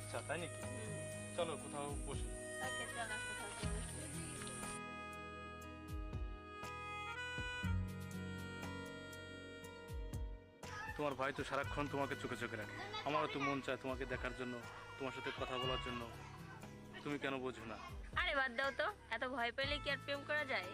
আচ্ছা তাই নাকি? চলো কোথাও বসি। ওকে চলো কোথাও গিয়ে বসি। তোমার ভাই তো সারাক্ষণ তোমাকে চোখে চোখে রাখে, আমারও তো মন চায় তোমাকে দেখার জন্য, তোমার সাথে কথা বলার জন্য। তুমি কেন বোঝো না? আরে বাদ দাও তো, এত ভয় পেলে কি আর প্রেম করা যায়?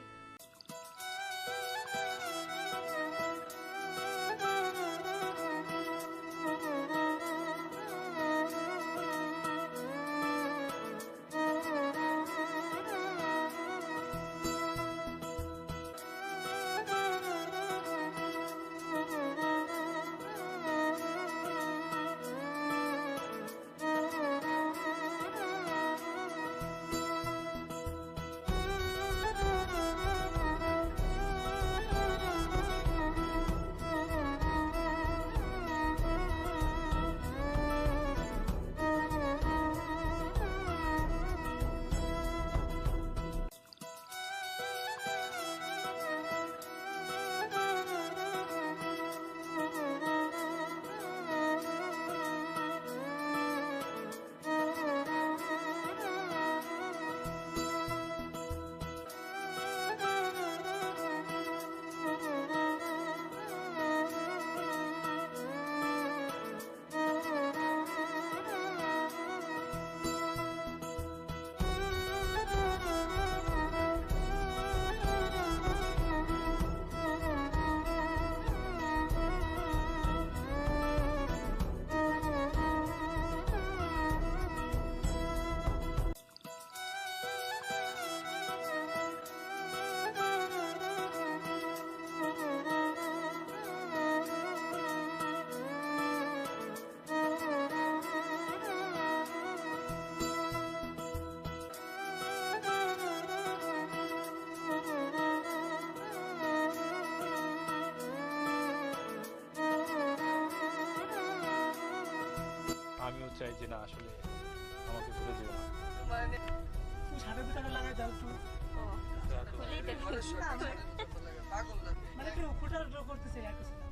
আমিও চাই যে না, আসলে আমাকে ভুলে যেও না। সাড়ে দুটাকা লাগাই দাও একটু। ও খুলেই দেখো। মানে কি ফুটার ড্র করতেছে আর কিছু না।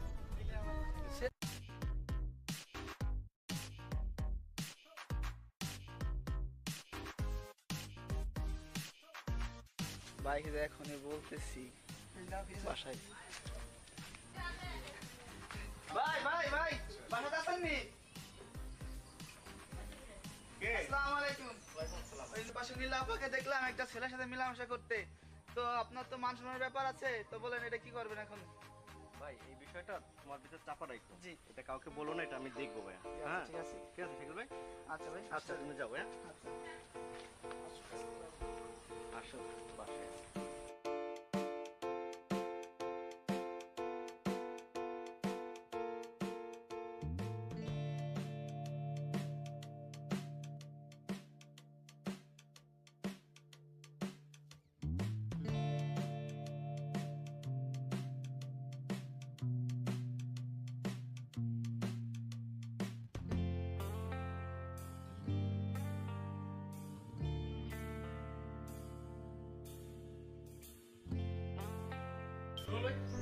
বাইকে এখনই বলতেছি বাসায়। ভাই ভাই ভাই বাসাতে আসেননি? আসসালামু আলাইকুম। ওই পাশে নীলা আপাকে দেখলাম একটা ছেলের সাথে মেলামেশা করতে। তো আপনার তো মান সম্মানের ব্যাপার আছে, তো বলেন এটা কি করবেন এখন? ভাই এই বিষয়টা তোমার ভিতর চাপা রাখো। জি। এটা কাউকে বলো না, এটা আমি দেখবো ভাই। হ্যাঁ ঠিক আছে। ঠিক আছে, ঠিক আছে ভাই। আচ্ছা ভাই। আচ্ছা তুমি যাও হ্যাঁ। আচ্ছা। আসো বাসায়।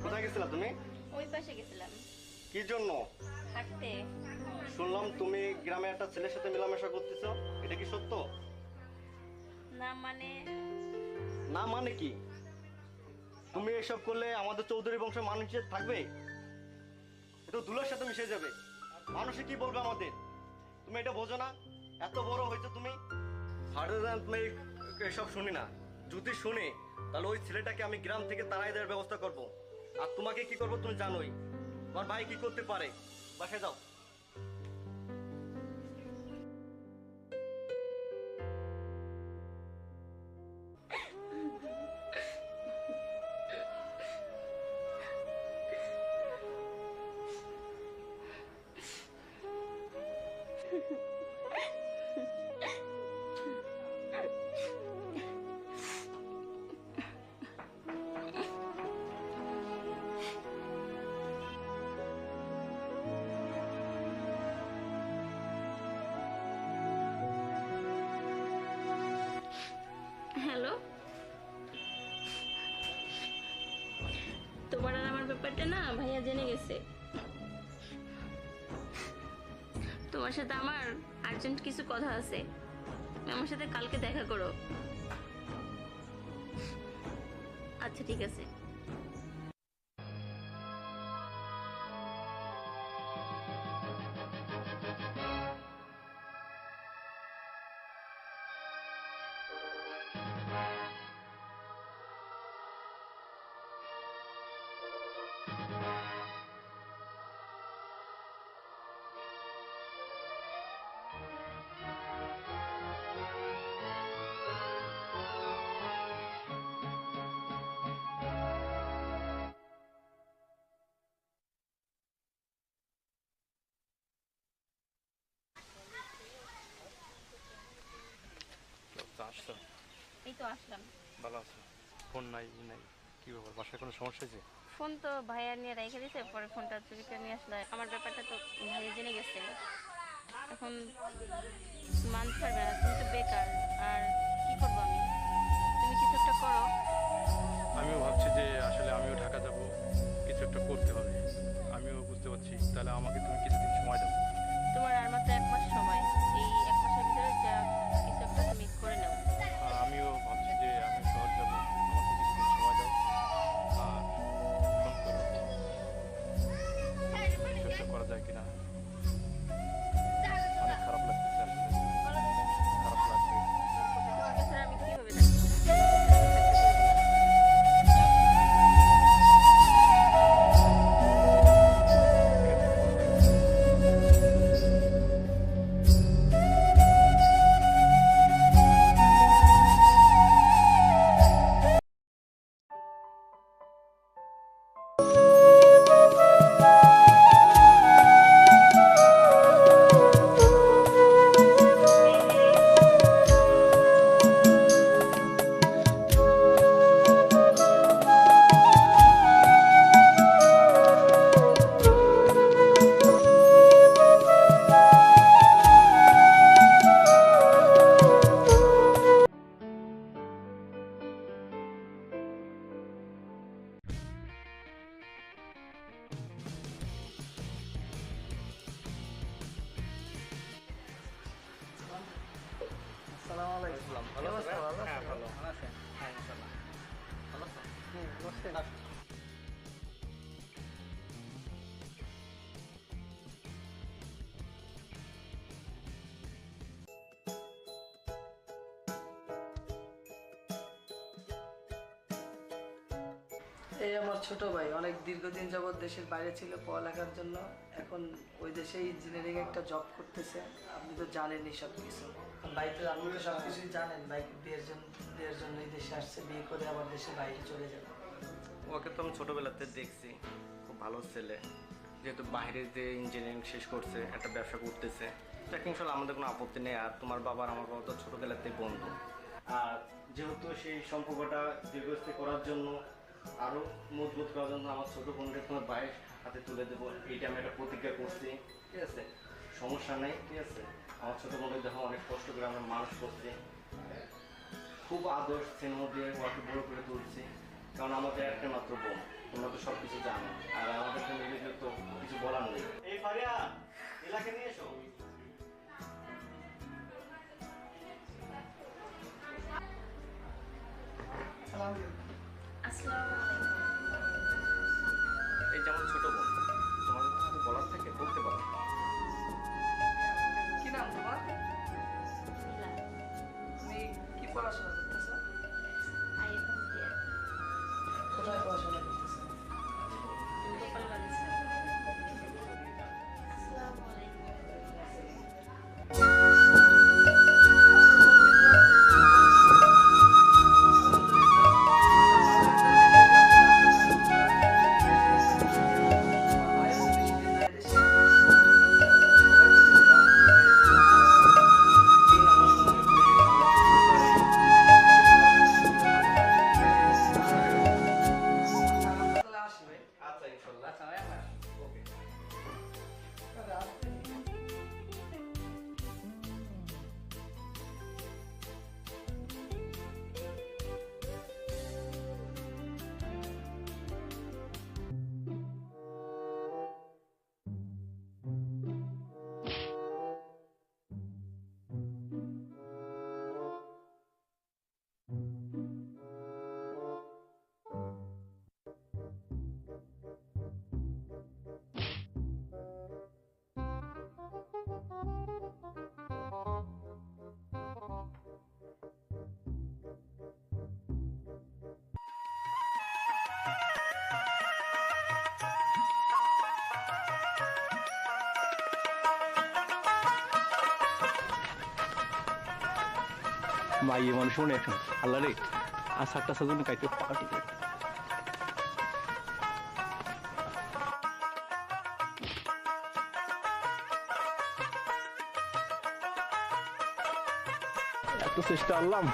কোথায় গেছিলা তুমি? ওই পাশে গেছিলাম কি জন্য? হাঁটতে। শুনলাম তুমি গ্রামে একটা ছেলের সাথে মেলামেশা করতেছো, এটা কি সত্য? না মানে না মানে কি? তুমি এসব করলে আমাদের চৌধুরী বংশের মানুষ থাকবে? এটা দুলার সাথে মিশে যাবে, মানুষে কি বলবে আমাদের? তুমি এটা বোঝো না? এত বড় হয়েছে তুমি। তুমি এসব শুনি না, যদি শুনে তাহলে ওই ছেলেটাকে আমি গ্রাম থেকে তাড়াই দেওয়ার ব্যবস্থা করব। আর তোমাকে কি করবো তুমি জানোই। তোমার ভাই কি করতে পারে, বাসায় যাও। হ্যালো, তোমার আর আমার ব্যাপারটা না ভাইয়া জেনে গেছে। তোমার সাথে আমার আর্জেন্ট কিছু কথা আছে, আমার সাথে কালকে দেখা করো। আচ্ছা ঠিক আছে। আসছো? এই তো আসলাম। ভালো আছো? ফোন নাই ই নাই, কি ব্যাপার, বাসায় কোনো সমস্যা হয়েছে? ফোন তো ভাইয়া নিয়ে রেখে দিয়েছে, পরে ফোনটা চুরি করে নিয়ে আসলে আমার ব্যাপারটা তো ভাইয়া জেনে গেছে। এখন মানতে পারবে না, তুমি তো বেকার। আর কি করবো আমি? তুমি কিছু একটা করো। আমিও ভাবছি যে আসলে আমিও ঢাকা যাব, কিছু একটা করতে হবে। আমিও বুঝতে পারছি, তাহলে আমাকে তুমি কিছুদিন সময় দাও। তোমার আর মাত্র 1 মাস সময়, এই 1 মাসের ভিতরে যা কিছু একটা তুমি করে নাও। আমিও ভাবছি যে আমি শহর যাব, আমাকে কিছুদিন সময় দাও আর ফোন করো, কিছু একটা করা যায় কিনা। অনেক খারাপ লাগতেছে আসলে, খারাপ লাগবে। তোমাকে ছাড়া আমি কিভাবে থাকবো? আসসালামু আলাইকুম। ভালো আছো ভাই? ভালো আছেন? হ্যাঁ, ভালো। ভালো আছেন? হ্যাঁ, ইনশাআল্লাহ। ভালো আছেন? বসেন। এই আমার ছোট ভাই অনেক দীর্ঘদিন যাবৎ দেশের বাইরে ছিল পড়ালেখার জন্য, এখন ওই দেশে ইঞ্জিনিয়ারিং একটা জব করতেছে। আপনি তো জানেনই সব কিছু। ভাই তো আপনি তো সব কিছুই জানেন, ভাই বিয়ের জন্য এই দেশে আসছে, বিয়ে করে আবার দেশের বাইরে চলে যাবে। ওকে তো আমি ছোটোবেলাতে দেখছি, খুব ভালো ছেলে। যেহেতু বাইরে যে ইঞ্জিনিয়ারিং শেষ করছে, একটা ব্যবসা করতেছে, তাকে ইনশাল্লাহ আমাদের কোনো আপত্তি নেই। আর তোমার বাবার আমার বাবা তো ছোটোবেলাতেই বন্ধু। আর যেহেতু সেই সম্পর্কটা দীর্ঘস্থায়ী করার জন্য, আরও মজবুত করার জন্য আমার ছোটো বোনকে তোমার ভাইয়ের হাতে তুলে দেবো, এইটা আমি একটা প্রতিজ্ঞা করছি। ঠিক আছে, সমস্যা নেই। ঠিক আছে, আমার ছোটো বোনকে দেখো অনেক কষ্ট করে আমরা মানুষ করছি, খুব আদর স্নেহ দিয়ে ওকে বড় করে তুলছি, কারণ আমাদের একটা মাত্র বোন। তোমরা তো সব কিছু জানো, আর আমাদের ফ্যামিলিতে তো কিছু বলার নেই। এই ফারিয়া, এলাকে নিয়ে এসো। আসসালামু আলাইকুম। এই যেমন ছোট বোন, তোমার কিছু বলার থাকে বলতে পারো। কি নাম তোমার? মিলা, তুমি কি পড়াশোনা করতেছো? আই ফার্স্ট ইয়ার, কোথায় পড়াশোনা করতেছো? গোপালগঞ্জ। আসসালামু আলাইকুম। মাইয়ে মানুষ মনে এখন আল্লাহ রে আর সাতটা সাজন কাইতে পার্টি করে এত চেষ্টা আনলাম।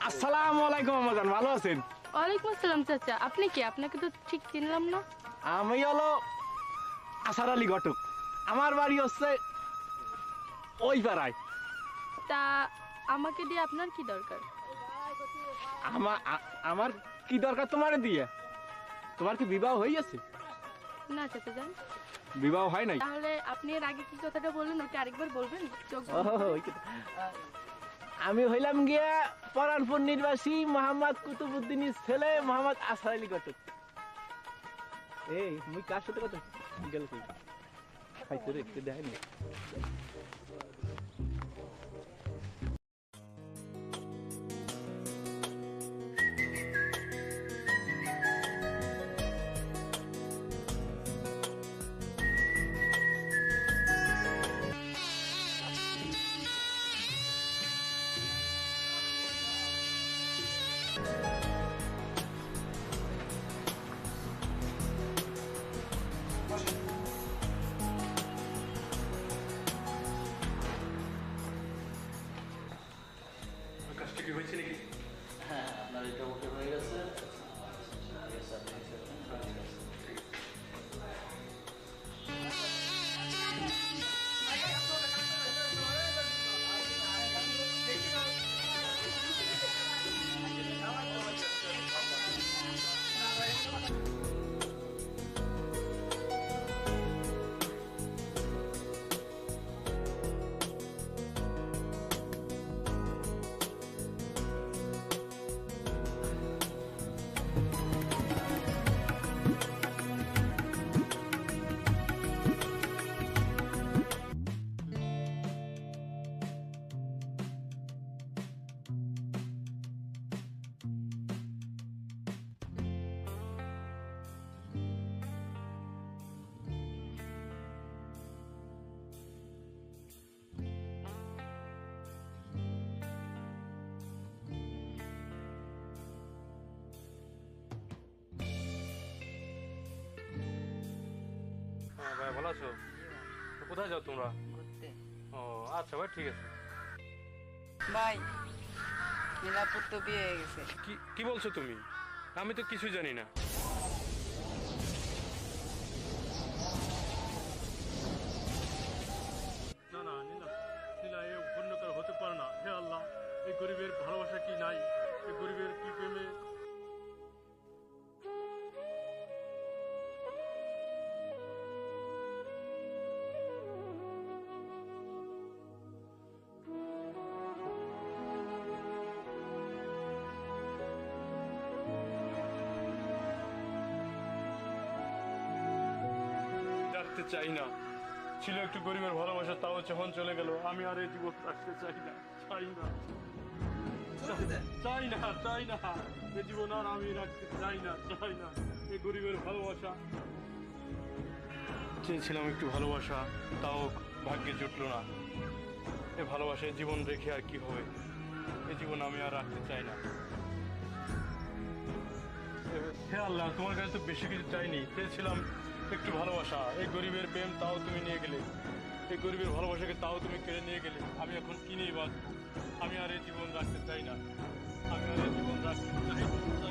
আসসালামু আলাইকুম আমাজান, ভালো আছেন? ওয়ালাইকুম আসসালাম চাচা, আপনি কি? আপনাকে তো ঠিক চিনলাম না। আমি হলো আসার আলী ঘটক, আমার বাড়ি হচ্ছে ওই পাড়ায়। তা আমাকে দিয়ে আপনার কি দরকার? আমার কি দরকার তোমার দিয়ে? তোমার কি বিবাহ হয়ে গেছে? না চাচা যান। বিবাহ হয় নাই? তাহলে আপনি এর আগে কি কথাটা বললেন ওটা আরেকবার বলবেন? চোখ ও, ওই কথা। আমি হইলাম গিয়া পরানপুর নির্বাসী মোহাম্মদ কুতুবুদ্দিনের ছেলে মোহাম্মদ আসার আলী ঘটক। এই মুই কার সাথে কথা গেল কই খাইতে রে কে দেয়নি। কাজটা কি হয়েছে নাকি? হ্যাঁ, আপনার এটা ওকে হয়ে গেছে। ভাই ভালো আছো? তো কোথায় যাও তোমরা? ঘুরতে। ও আচ্ছা ভাই, ঠিক আছে। ভাই নীলাপুর তো বিয়ে হয়ে গেছে। কি কি বলছো তুমি? আমি তো কিছুই জানি না। না না নীলা, নীলা এ অন্য কারো হতে পারে না। হে আল্লাহ, এই গরিবের ভালোবাসা কি নাই? এই গরিবের কি প্রেমে? রাখতে চাই না, ছিল একটু গরিবের ভালোবাসা, তাও যখন চলে গেল আমি আর এই জীবন রাখতে চাই না, চাই না, চাই না, চাই না, এই জীবন আর আমি রাখতে চাই না, চাই না। এই গরিবের ভালোবাসা চেয়েছিলাম একটু ভালোবাসা, তাও ভাগ্যে জুটলো না। এই ভালোবাসায় জীবন রেখে আর কি হবে? এই জীবন আমি আর রাখতে চাই না। হে আল্লাহ, তোমার কাছে তো বেশি কিছু চাইনি, চেয়েছিলাম একটু ভালোবাসা। এই গরিবের প্রেম তাও তুমি নিয়ে গেলে, এই গরিবের ভালোবাসাকে তাও তুমি কেড়ে নিয়ে গেলে। আমি এখন কি নিয়ে বাঁচব? আমি আর এই জীবন রাখতে চাই না, আমি আর এই জীবন রাখতে চাই না।